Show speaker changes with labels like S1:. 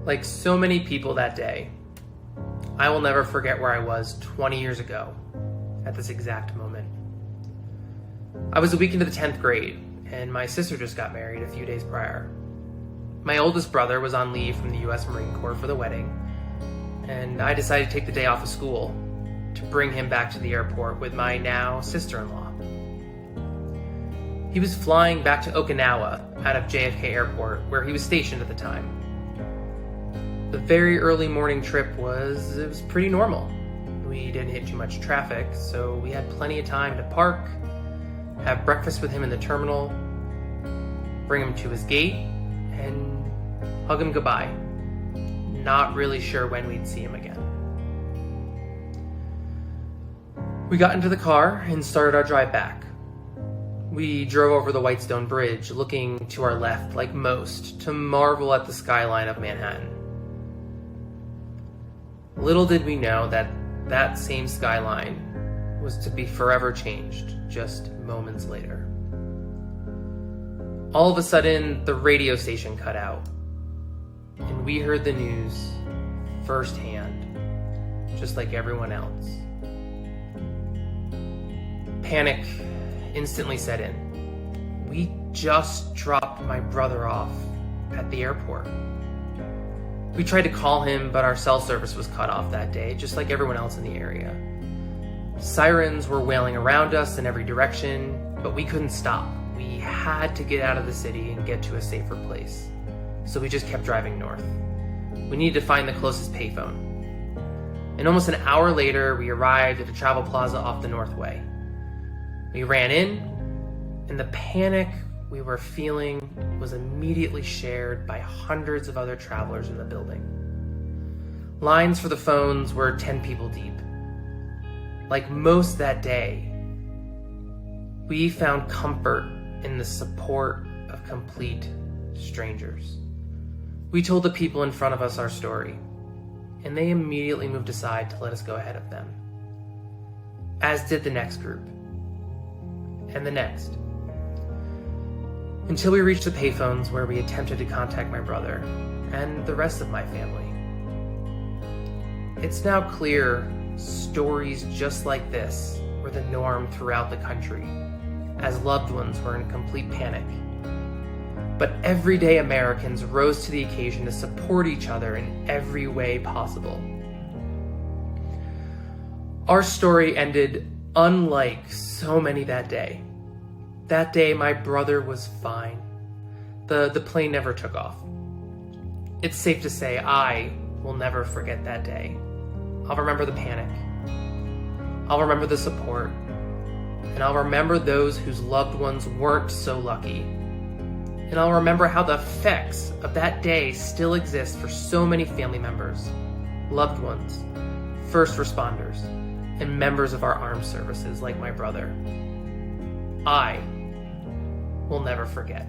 S1: Like so many people that day, I will never forget where I was 20 years ago at this exact moment. I was a week into the 10th grade, and my sister just got married a few days prior. My oldest brother was on leave from the U.S. Marine Corps for the wedding, and I decided to take the day off of school to bring him back to the airport with my now sister-in-law. He was flying back to Okinawa out of JFK Airport, where he was stationed at the time. The very early morning trip was pretty normal. We didn't hit too much traffic, so we had plenty of time to park, have breakfast with him in the terminal, bring him to his gate, and hug him goodbye. Not really sure when we'd see him again. We got into the car and started our drive back. We drove over the Whitestone Bridge, looking to our left like most, to marvel at the skyline of Manhattan. Little did we know that that same skyline was to be forever changed just moments later. All of a sudden, the radio station cut out, and we heard the news firsthand, just like everyone else. Panic instantly set in. We just dropped my brother off at the airport. We tried to call him, but our cell service was cut off that day, just like everyone else in the area. Sirens were wailing around us in every direction, but we couldn't stop. We had to get out of the city and get to a safer place. So we just kept driving north. We needed to find the closest payphone. And almost an hour later, we arrived at the Travel Plaza off the Northway. We ran in, and the panic we were feeling was immediately shared by hundreds of other travelers in the building. Lines for the phones were 10 people deep. Like most that day, we found comfort in the support of complete strangers. We told the people in front of us our story, and they immediately moved aside to let us go ahead of them. As did the next group. And the next. Until we reached the payphones where we attempted to contact my brother and the rest of my family. It's now clear stories just like this were the norm throughout the country, as loved ones were in complete panic. But everyday Americans rose to the occasion to support each other in every way possible. Our story ended unlike so many that day. That day, my brother was fine. The plane never took off. It's safe to say I will never forget that day. I'll remember the panic. I'll remember the support. And I'll remember those whose loved ones weren't so lucky. And I'll remember how the effects of that day still exist for so many family members, loved ones, first responders, and members of our armed services like my brother. I will never forget.